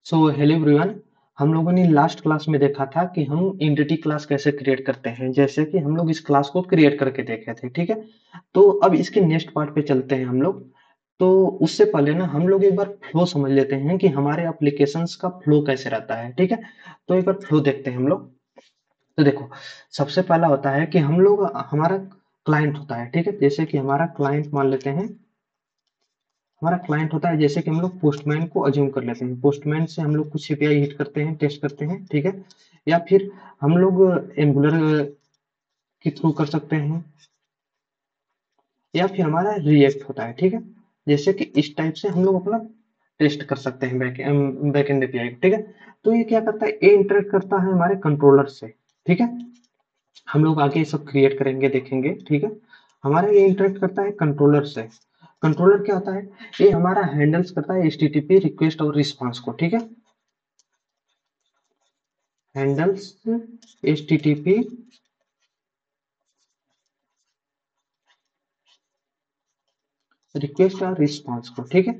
Hello everyone. हम लोगों ने लास्ट क्लास में देखा था कि हम एंटिटी क्लास कैसे क्रिएट करते हैं, जैसे कि हम लोग इस क्लास को क्रिएट करके देखे थे। ठीक है, तो अब इसके नेक्स्ट पार्ट पे चलते हैं हम लोग। तो उससे पहले ना हम लोग एक बार फ्लो समझ लेते हैं कि हमारे एप्लीकेशंस का फ्लो कैसे रहता है। ठीक है, तो एक बार फ्लो देखते हैं हम लोग। तो देखो, सबसे पहला होता है कि हम लोग हमारा क्लाइंट होता है। ठीक है, जैसे कि हमारा क्लाइंट मान लेते हैं, हमारा क्लाइंट होता है। जैसे कि हम लोग पोस्टमैन को अज्यूम कर लेते हैं, पोस्टमैन से हम लोग कुछ एपीआई हिट करते हैं, टेस्ट करते हैं। ठीक है, या फिर हम लोग एंगुलर के थ्रू कर सकते हैं, या फिर हमारा रिएक्ट होता है। ठीक है, जैसे कि इस टाइप से हम लोग अपना टेस्ट कर सकते हैं बैक एंड एपीआई। ठीक है, तो ये क्या करता है, ये इंटरेक्ट करता है हमारे कंट्रोलर से। ठीक है, हम लोग आगे ये सब क्रिएट करेंगे, देखेंगे। ठीक है, हमारा ये इंटरेक्ट करता है कंट्रोलर से। कंट्रोलर क्या होता है, ये हमारा हैंडल्स करता है एचटीटीपी रिक्वेस्ट और रिस्पांस को। ठीक है, हैंडल्स एचटीटीपी रिक्वेस्ट और रिस्पांस को। ठीक है,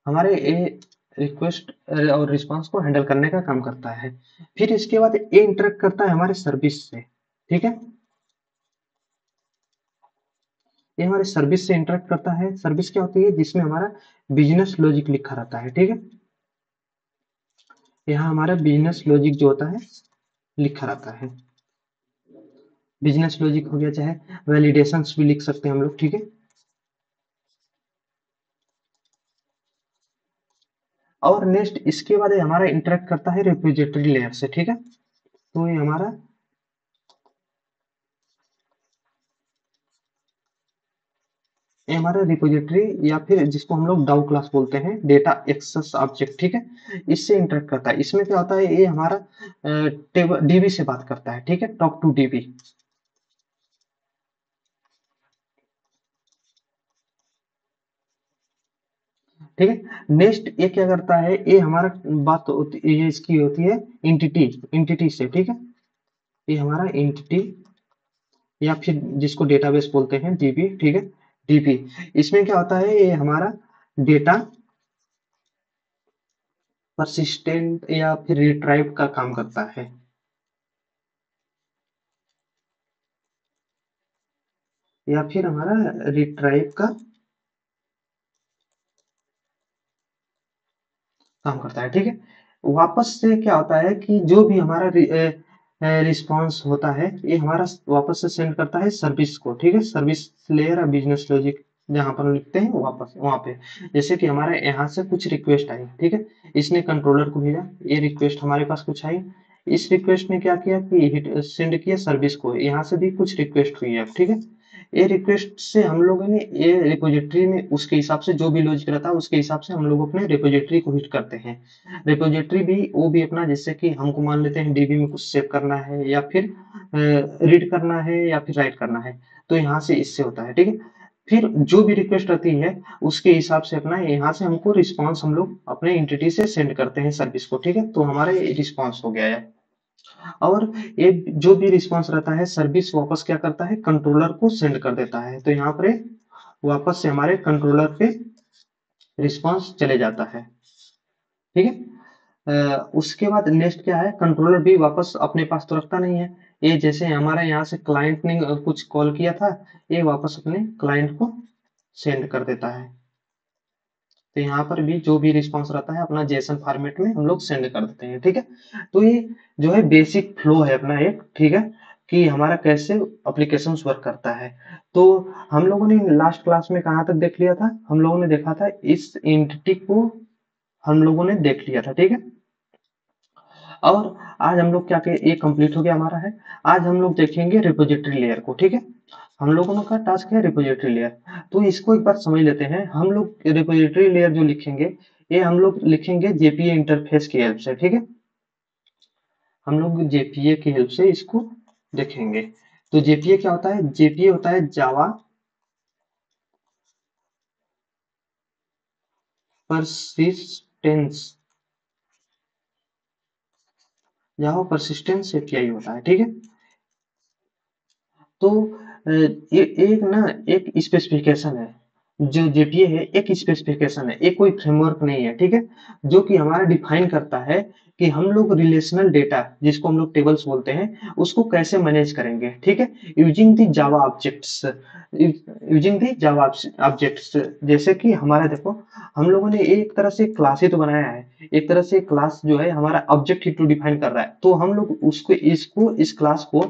हमारे ये रिक्वेस्ट और रिस्पांस को हैंडल करने का काम करता है। फिर इसके बाद ये इंटरेक्ट करता है हमारे सर्विस से। ठीक है, ये हमारे सर्विस से इंटरेक्ट करता है। सर्विस क्या होती है, जिसमें हमारा बिजनेस लॉजिक लिखा रहता है। ठीक है, यहाँ हमारा बिजनेस लॉजिक जो होता है लिखा रहता है। बिजनेस लॉजिक हो गया, चाहे वैलिडेशंस भी लिख सकते हैं हम लोग। ठीक है, और नेक्स्ट इसके बाद ये हमारा इंटरेक्ट करता है रिपोजिटरी लेयर से। ठीक है, तो ये हमारा रिपोजिटरी, या फिर जिसको हम लोग डाउ क्लास बोलते हैं, डेटा एक्सेस ऑब्जेक्ट। ठीक है, इससे इंटरेक्ट करता है। इसमें क्या होता है, ये हमारा डीबी से बात करता है। ठीक है, टॉक टू डीबी। ठीक है, नेक्स्ट ये क्या करता है, ये हमारा बात होती, ये इसकी होती है इंटिटी, इंटिटी से। ठीक है, ये हमारा इंटिटी, या फिर जिसको डेटाबेस बोलते हैं डीबी। ठीक है, डीबी, इसमें क्या होता है, ये हमारा डेटा परसिस्टेंट या फिर रिट्राइव का काम करता है। या फिर हमारा रिट्राइव का काम करता है। ठीक है, वापस से क्या होता है कि जो भी हमारा रिस्पॉन्स होता है, ये हमारा वापस से सेंड करता है सर्विस को। ठीक है, सर्विस लेयर और बिजनेस लॉजिक जहां पर हम लिखते हैं वापस वहां पे। जैसे कि हमारे यहाँ से कुछ रिक्वेस्ट आई। ठीक है, इसने कंट्रोलर को भेजा, ये रिक्वेस्ट हमारे पास कुछ आई। इस रिक्वेस्ट ने क्या किया कि हिट सेंड किया सर्विस को, यहाँ से भी कुछ रिक्वेस्ट हुई है। ठीक है, ये रिक्वेस्ट से हम लोगों ने ये रिपोजिटरी में उसके हिसाब से जो भी लॉजिक रहता है उसके हिसाब से हम लोग अपने रिपोजिटरी को हिट करते हैं। रिपोजिटरी भी वो भी अपना, जैसे कि हमको मान लेते हैं डीबी में कुछ सेव करना है, या फिर रीड करना है, या फिर राइट करना है, तो यहाँ से इससे होता है। ठीक है, फिर जो भी रिक्वेस्ट रहती है उसके हिसाब से अपना यहाँ से हमको रिस्पॉन्स हम लोग अपने एंटिटी से सेंड करते हैं सर्विस को। ठीक है, तो हमारा ये रिस्पॉन्स हो गया है। और ये जो भी रिस्पॉन्स रहता है, सर्विस वापस क्या करता है, कंट्रोलर को सेंड कर देता है। तो यहाँ पर वापस से हमारे कंट्रोलर पे रिस्पॉन्स चले जाता है। ठीक है, उसके बाद नेक्स्ट क्या है, कंट्रोलर भी वापस अपने पास तो रखता नहीं है। ये जैसे हमारा यहाँ से क्लाइंट ने कुछ कॉल किया था, ये वापस अपने क्लाइंट को सेंड कर देता है। तो यहाँ पर भी जो भी रिस्पॉन्स रहता है अपना जेसन फॉर्मेट में हम लोग सेंड कर देते हैं। ठीक है, तो ये जो है बेसिक फ्लो है अपना एक। ठीक है, कि हमारा कैसे एप्लीकेशन वर्क करता है। तो हम लोगों ने लास्ट क्लास में कहाँ तक देख लिया था, हम लोगों ने देखा था इस एंटिटी को हम लोगों ने देख लिया था। ठीक है, और आज हम लोग क्या, ये कंप्लीट हो गया हमारा है। आज हम लोग देखेंगे रिपोजिटरी लेयर को। ठीक है, हम लोगों का टास्क है रिपोजिटरी लेयर। तो इसको एक बार समझ लेते हैं। हम लोग रिपोजिटरी लेयर जो लिखेंगे, ये हम लोग लिखेंगे जेपीए इंटरफेस की हेल्प से। ठीक है, हम लोग जेपीए की हेल्प से इसको देखेंगे। तो जेपीए क्या होता है, जेपीए होता है जावा परसिस्टेंस, जावा परसिस्टेंस एपीआई होता है। ठीक है, तो ये एक ना एक स्पेसिफिकेशन है। जो जेपीए है एक स्पेसिफिकेशन है, एक कोई फ्रेमवर्क नहीं है, ठीक है, जो कि हमारा डिफाइन करता है कि हम लोग रिलेशनल डेटा जिसको हम लोग टेबल्स बोलते हैं उसको कैसे मैनेज करेंगे, ठीक है, using the Java objects, using the Java objects. जैसे कि हमारा देखो, हम लोगों ने एक तरह से क्लास ही तो बनाया है, एक तरह से क्लास जो है हमारा ऑब्जेक्ट ही तो डिफाइन कर रहा है, तो हम लोग उसको इसको इस क्लास को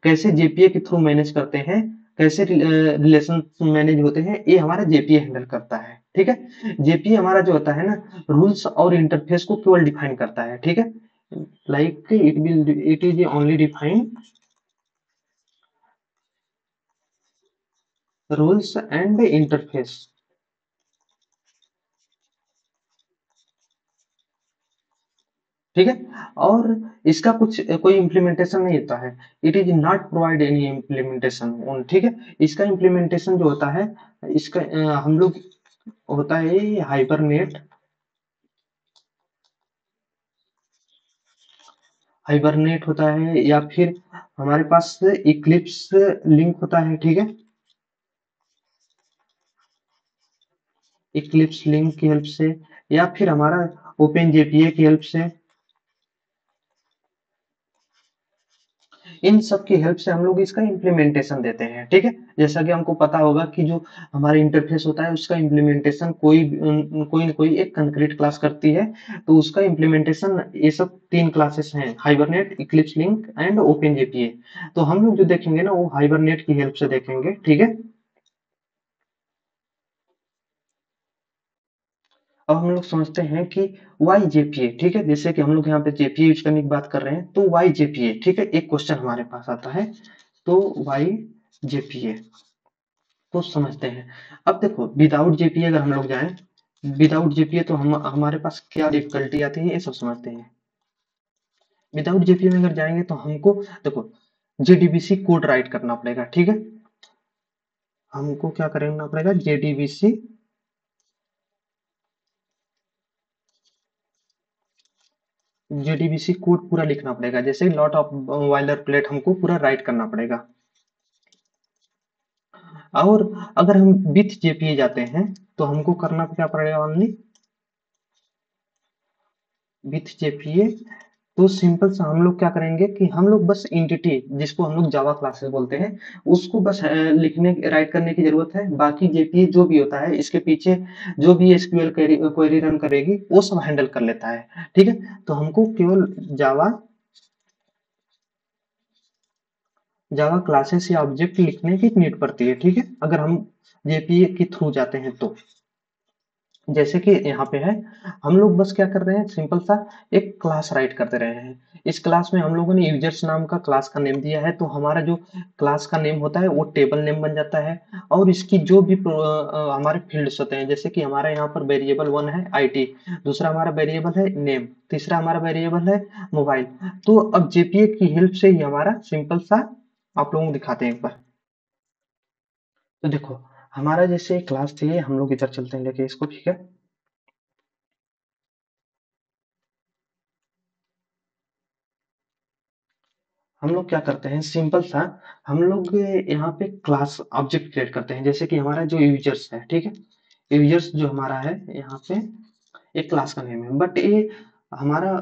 कैसे जेपीए के थ्रू मैनेज करते हैं, कैसे रिलेशन मैनेज होते हैं, ये हमारा जेपीए हैंडल करता है, ठीक है। जेपीए हमारा जो होता है ना, रूल्स और इंटरफेस को केवल डिफाइन करता है, ठीक है, like it is only define rules and interface, ठीक है। और इसका कुछ कोई इम्प्लीमेंटेशन नहीं होता है, it is not provide any implementation, ठीक है। इसका इम्प्लीमेंटेशन जो होता है, इसका हम लोग होता है हाइबरनेट, हाइबरनेट होता है, या फिर हमारे पास इक्लिप्स लिंक होता है, ठीक है, इक्लिप्स लिंक की हेल्प से, या फिर हमारा ओपन जेपीए की हेल्प से, इन सब की हेल्प से हम लोग इसका इम्प्लीमेंटेशन देते हैं, ठीक है। जैसा कि हमको पता होगा कि जो हमारा इंटरफेस होता है उसका इम्प्लीमेंटेशन कोई न कोई एक कंक्रीट क्लास करती है, तो उसका इम्प्लीमेंटेशन ये सब तीन क्लासेस हैं, hibernate, Eclipse link and open JPA. तो हम लोग जो देखेंगे ना वो हाइबरनेट की हेल्प से देखेंगे, ठीक है। अब हम लोग समझते हैं कि वाई जेपीए, ठीक है, जैसे कि हम लोग यहाँ पे जेपीए यूज करने की बात कर रहे हैं, तो वाई जेपीए, ठीक है, एक क्वेश्चन हमारे पास आता है, तो वाई जेपीए तो समझते हैं। अब देखो विदाउट जेपीए अगर हम लोग जाएं, विदाउट जेपीए तो हम हमारे पास क्या डिफिकल्टी आती है ये सब समझते हैं। विदाउट जेपीए में अगर जाएंगे तो हमको देखो जेडीबीसी कोड राइट करना पड़ेगा, ठीक है, हमको क्या करना पड़ेगा, जेडीबीसी कोड पूरा लिखना पड़ेगा, जैसे लॉट ऑफ वाइलर प्लेट हमको पूरा राइट करना पड़ेगा। और अगर हम विथ जेपीए जाते हैं तो हमको करना क्या पड़ेगा, ओनली विथ जेपीए, तो सिंपल सा हम लोग क्या करेंगे कि हम लोग बस इंटिटी जिसको हम लोग जावा क्लासेस बोलते हैं उसको बस लिखने राइट करने की जरूरत है, बाकी जेपीए जो भी होता है इसके पीछे जो भी एसक्यूएल क्वेरी रन करेगी वो सब हैंडल कर लेता है, ठीक है। तो हमको केवल जावा जावा क्लासेस या ऑब्जेक्ट लिखने की नीड पड़ती है, ठीक है, अगर हम जेपीए के थ्रू जाते हैं तो। जैसे कि यहाँ पे है, हम लोग बस क्या कर रहे हैं, सिंपल सा एक क्लास राइट करते रहे हैं, इस क्लास में हम लोगों ने यूजर्स नाम का क्लास का नेम दिया है, तो हमारा जो क्लास का नेम होता है वो टेबल नेम बन जाता है। और इसकी जो भी हमारे फील्ड्स होते हैं, जैसे कि हमारा यहाँ पर वेरिएबल वन है आईटी, दूसरा हमारा वेरिएबल है नेम, तीसरा हमारा वेरिएबल है मोबाइल। तो अब जेपीए की हेल्प से ही हमारा सिंपल सा आप लोगों को दिखाते हैं एक बार। तो देखो हमारा जैसे क्लास थी, हम लोग इधर चलते हैं लेके इसको, ठीक है। हम लोग क्या करते हैं, सिंपल सा हम लोग यहाँ पे क्लास ऑब्जेक्ट क्रिएट करते हैं, जैसे कि हमारा जो यूजर्स है, ठीक है, यूजर्स जो हमारा है यहाँ पे एक क्लास का नेम है, बट ये हमारा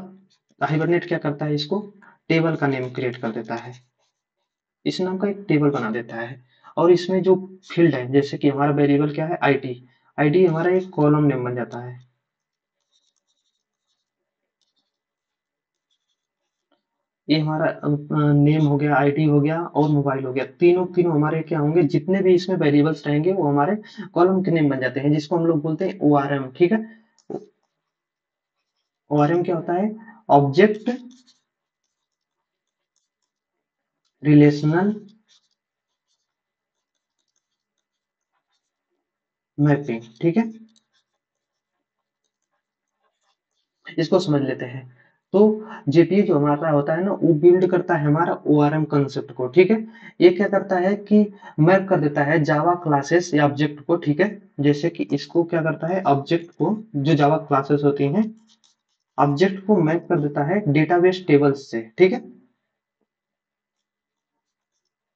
हाइबरनेट क्या करता है, इसको टेबल का नेम क्रिएट कर देता है, इस नाम का एक टेबल बना देता है। और इसमें जो फील्ड है, जैसे कि हमारा वेरिएबल क्या है, आईडी, आईडी हमारा एक कॉलम नेम बन जाता है, ये हमारा नेम हो गया, आईडी हो गया और मोबाइल हो गया, तीनों तीनों हमारे क्या होंगे, जितने भी इसमें वेरिएबल्स रहेंगे वो हमारे कॉलम के नेम बन जाते हैं, जिसको हम लोग बोलते हैं ओआरएम, ठीक है। ओआरएम क्या होता है, ऑब्जेक्ट रिलेशनल मैपिंग, ठीक है, इसको समझ लेते हैं। तो जेपीए जो हमारा होता है ना वो बिल्ड करता है हमारा ओआरएम कंसेप्ट को, ठीक है। ये क्या करता है कि मैप कर देता है जावा क्लासेस या ऑब्जेक्ट को, ठीक है, जैसे कि इसको क्या करता है, ऑब्जेक्ट को जो जावा क्लासेस होती हैं ऑब्जेक्ट को मैप कर देता है डेटाबेस टेबल्स से, ठीक है,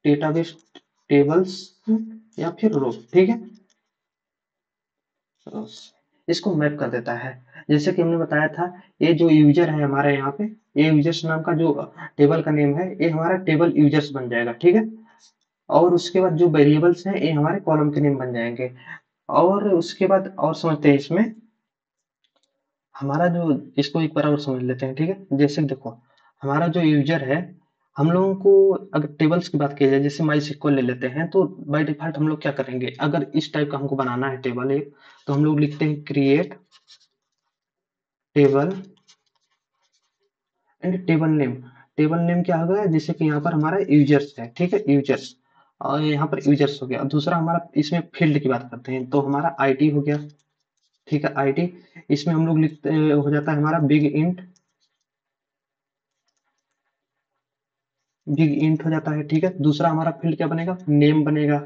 डेटाबेस टेबल्स या फिर रो, ठीक है। इसको मैप कर देता है। जैसे कि हमने बताया था, ये जो यूजर है हमारे यहाँ पे, ये यूजर्स नाम का जो टेबल का नेम है, ये हमारा टेबल यूजर्स बन जाएगा, ठीक है। और उसके बाद जो वेरिएबल्स हैं ये हमारे कॉलम के नेम बन जाएंगे। और उसके बाद और समझते हैं इसमें, हमारा जो, इसको एक बार और समझ लेते हैं, ठीक है। जैसे कि देखो, हमारा जो यूजर है, हम लोगों को अगर टेबल्स की बात की जाए, जैसे माई सिक्वल ले लेते हैं, तो बाय डिफॉल्ट हम लोग क्या करेंगे, अगर इस टाइप का हमको बनाना है टेबल एक, तो हम लोग लिखते हैं create table and table name. Table name क्या होगा, जैसे कि यहाँ पर हमारा यूजर्स है, ठीक है, यूजर्स। और यहाँ पर यूजर्स हो गया। दूसरा हमारा इसमें फील्ड की बात करते हैं, तो हमारा आईडी हो गया, ठीक है, आईडी। इसमें हम लोग लिखते हो जाता है हमारा बिग इंट हो जाता है, ठीक है। दूसरा हमारा फील्ड क्या बनेगा, नेम बनेगा।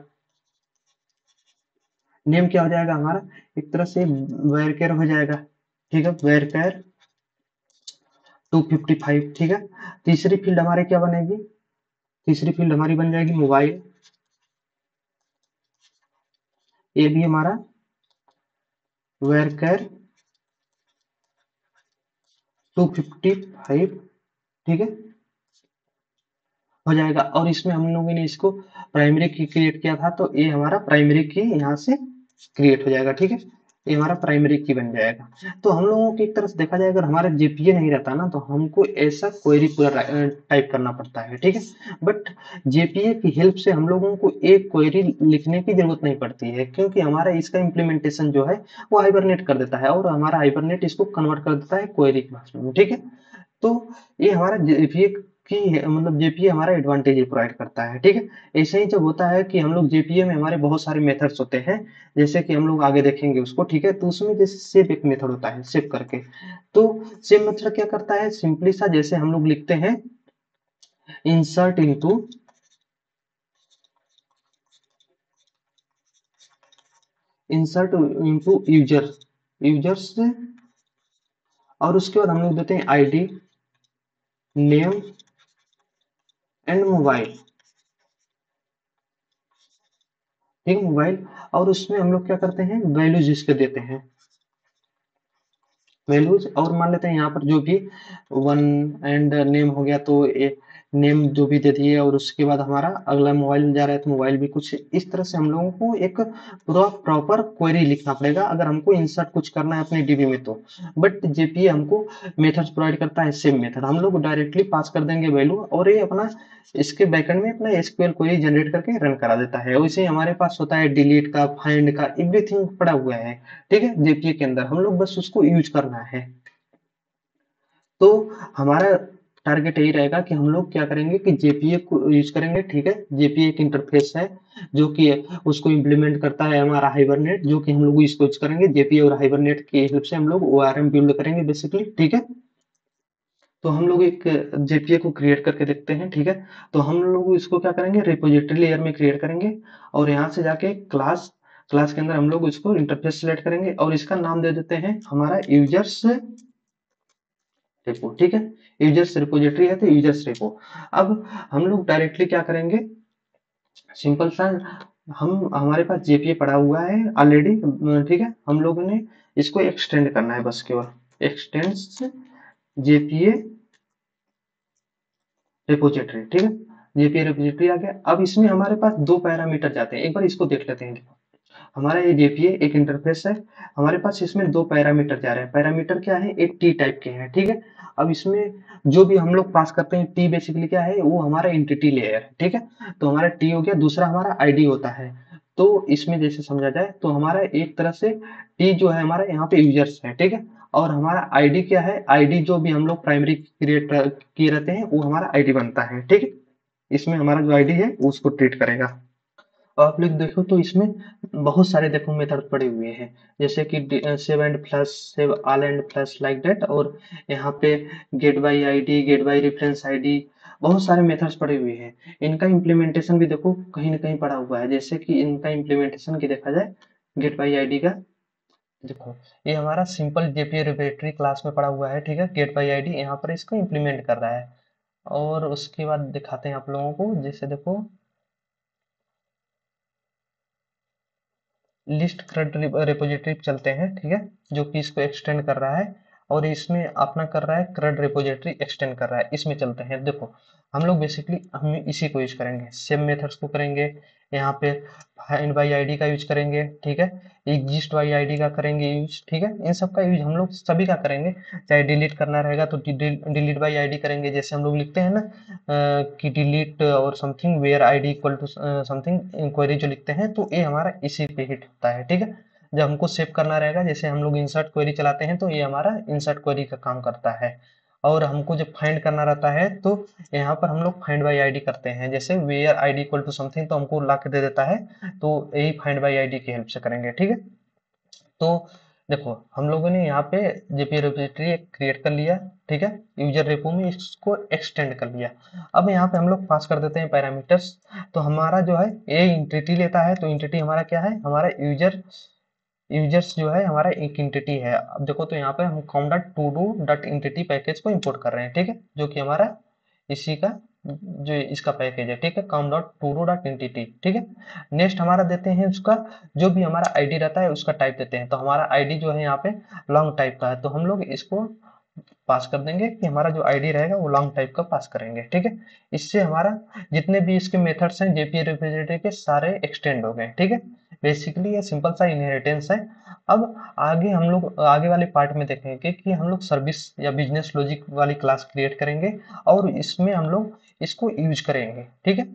नेम क्या हो जाएगा हमारा, एक तरह से वेरकेर हो जाएगा, ठीक है, वेरकेर 255, ठीक है। तीसरी फील्ड हमारी क्या बनेगी, तीसरी फील्ड हमारी बन जाएगी मोबाइल। ये भी हमारा वेरकेर 255, ठीक है, हो जाएगा। और इसमें हम लोगों ने इसको प्राइमरी की क्रिएट किया था, तो ये हमारा प्राइमरी की यहाँ से क्रिएट हो जाएगा, ठीक है। ये हमारा प्राइमरी की बन जाएगा। तो हम लोगों की एक तरफ से देखा जाए, अगर हमारा जेपीए नहीं रहता ना, तो हमको ऐसा क्वेरी पूरा टाइप करना पड़ता है, ठीक है। बट जेपीए की हेल्प से हम लोगों को एक क्वेरी लिखने की जरूरत नहीं पड़ती है, क्योंकि हमारा इसका इम्प्लीमेंटेशन जो है वो हाइबरनेट कर देता है, और हमारा हाइबरनेट इसको कन्वर्ट कर देता है क्वेरी के भाषा में, ठीक है। तो ये हमारा जेपीए की मतलब जेपीए हमारा एडवांटेज प्रोवाइड करता है, ठीक है। ऐसे ही जब होता है कि हम लोग जेपीए में हमारे बहुत सारे मेथड्स होते हैं, जैसे कि हम लोग आगे देखेंगे उसको, ठीक है। तो उसमें जैसे सेव एक मेथड होता है, सेव करके। तो सेव मेथड क्या करता है, सिंपली सा, जैसे हम लोग लिखते हैं insert into insert into users, और उसके बाद हम लोग देते हैं आईडी, नेम एंड मोबाइल, ठीक है, मोबाइल। और उसमें हम लोग क्या करते हैं, वैल्यूज इसके देते हैं, वैल्यूज। और मान लेते हैं यहाँ पर जो भी वन एंड नेम हो गया, तो नेम जो भी दे दिए, और उसके बाद हमारा अगला मोबाइल जा रहा है, तो मोबाइल भी कुछ इस तरह से हम लोगों को एक पूरा प्रॉपर क्वेरी लिखना पड़ेगा, अगर हमको इंसर्ट कुछ करना है अपने डीबी में तो। बट जेपीए हमको मेथड्स प्रोवाइड करता है, सेम मेथड हम लोग डायरेक्टली पास कर देंगे वैल्यू, और ये अपना इसके बैकएंड में अपना एसक्यूएल क्वेरी जनरेट करके रन करा देता है। वैसे ही हमारे पास होता है डिलीट का, फाइंड का, एवरीथिंग पड़ा हुआ है, ठीक है, जेपीए के अंदर। हम लोग बस उसको यूज करना है। तो हमारा टारगेट यही रहेगा कि हम लोग क्या करेंगे कि जेपीए को यूज करेंगे, ठीक है। जेपीए एक इंटरफेस है जो कि उसको इम्प्लीमेंट करता है हमारा हाइबरनेट, जो कि हम लोग इसको यूज करेंगे, जेपीए और हाइबरनेट की हेल्प से हम लोग ओआरएम बिल्ड करेंगे बेसिकली, ठीक है। तो हम लोग एक जेपीए को क्रिएट करके देखते हैं, ठीक है। तो हम लोग इसको क्या करेंगे, रिपोजिटरी लेयर में क्रिएट करेंगे, और यहाँ से जाके क्लास क्लास के अंदर हम लोग इसको इंटरफेस सेलेक्ट करेंगे, और इसका नाम दे देते हैं हमारा यूजर्स रेपो, ठीक है। यूजर्स रिपोजिटरी है तो यूजर्स रेपो। अब हम लोग डायरेक्टली क्या करेंगे, सिंपल सा, हम हमारे पास जेपीए पड़ा हुआ है ऑलरेडी, ठीक है। हम लोगों ने इसको एक्सटेंड करना है, बस केवल एक्सटेंड्स जेपीए रिपोजिटरी, ठीक है। जेपीए रिपोजिटरी आ गया। अब इसमें हमारे पास दो पैरामीटर जाते हैं, एक बार इसको देख लेते हैं। हमारा ये जेपीए एक इंटरफेस है, हमारे पास इसमें दो पैरामीटर जा रहे हैं। पैरामीटर क्या है, एक टी टाइप के हैं, ठीक है। अब इसमें जो भी हम लोग पास करते हैं, टी बेसिकली क्या है, वो हमारा एंटिटी लेयर है, ठीक है। तो हमारा टी हो गया, दूसरा हमारा आईडी होता है। तो इसमें जैसे समझा जाए, तो हमारा एक तरह से टी जो है हमारा यहाँ पे यूजर्स है, ठीक है। और हमारा आईडी क्या है, आईडी जो भी हम लोग प्राइमरी क्रिएट किए रहते हैं, वो हमारा आईडी बनता है, ठीक है। इसमें हमारा जो आईडी है वो उसको ट्रीट करेगा। आप लोग देखो तो इसमें बहुत सारे देखो मेथड पड़े हुए हैं, जैसे कि save and flush, save all and flush like that, और यहाँ पे get by ID, get by reference ID, बहुत सारे मेथड्स पड़े हुए हैं। इनका इम्प्लीमेंटेशन भी देखो कहीं ना कहीं पड़ा हुआ है, जैसे कि इनका इम्प्लीमेंटेशन की देखा जाए, गेट बाय आईडी का देखो, ये हमारा सिंपल जेपीए रिपोजिटरी क्लास में पड़ा हुआ है, ठीक है। गेट बाय आईडी यहाँ पर इसको इम्प्लीमेंट कर रहा है। और उसके बाद दिखाते हैं आप लोगों को, जैसे देखो लिस्ट CRUD रिपोजिटरी चलते हैं, ठीक है, जो कि इसको एक्सटेंड कर रहा है और इसमें अपना कर रहा है CRUD रिपोजिटरी एक्सटेंड कर रहा है, इसमें चलते हैं। देखो हम लोग बेसिकली हम इसी को यूज करेंगे, सेम मेथड्स को करेंगे। यहाँ पे फाइंड बाई आईडी का यूज करेंगे, ठीक है, एग्जिस्ट बाई आईडी का करेंगे यूज, ठीक है, इन सब का यूज हम लोग सभी का करेंगे। चाहे डिलीट करना रहेगा तो डिलीट बाई आईडी करेंगे, जैसे हम लोग लिखते हैं ना कि डिलीट और something where ID equal to something inquiry जो लिखते हैं, तो ये हमारा इसी पे हिट होता है, ठीक है। जब हमको सेव करना रहेगा, जैसे हम लोग इंसर्ट क्वेरी चलाते हैं तो ये हमारा इंसर्ट क्वेरी का काम करता है। और हमको जब फाइंड करना रहता है तो यहाँ पर हम लोग फाइंड बाई आईडी करते हैं, जैसे where ID equal to something तो हमको ला के दे देता है, तो यही फाइंड बाई आईडी की हेल्प से करेंगे, ठीक है। तो देखो हम लोगों ने यहाँ पे जेपी रिपोजिटरी क्रिएट कर लिया, ठीक है, यूजर रेपो में इसको एक्सटेंड कर लिया। अब यहाँ पे हम लोग पास कर देते हैं पैरामीटर्स। तो हमारा जो है ये इंटिटी लेता है, तो इंटिटी हमारा क्या है, हमारा यूजर्स जो है हमारा एक इंटिटी है। अब देखो तो यहाँ पे हम com.todo.entity पैकेज को इंपोर्ट कर रहे हैं, ठीक है, जो कि हमारा इसी का जो इसका पैकेज है, ठीक है, com.todo.entity, ठीक है। नेक्स्ट हमारा देते हैं उसका जो भी हमारा आईडी रहता है उसका टाइप देते हैं। तो हमारा आईडी जो है यहाँ पे लॉन्ग टाइप का है, तो हम लोग इसको पास कर देंगे कि हमारा जो आईडी रहेगा वो लॉन्ग टाइप का पास करेंगे, ठीक है। इससे हमारा जितने भी इसके मेथड्स हैं जेपी रिप्रेजेंटेटिव के सारे एक्सटेंड हो गए, ठीक है। बेसिकली ये सिंपल सा इनहेरिटेंस है। अब आगे हम लोग आगे वाले पार्ट में देखेंगे कि हम लोग सर्विस या बिजनेस लॉजिक वाली क्लास क्रिएट करेंगे और इसमें हम लोग इसको यूज करेंगे, ठीक है।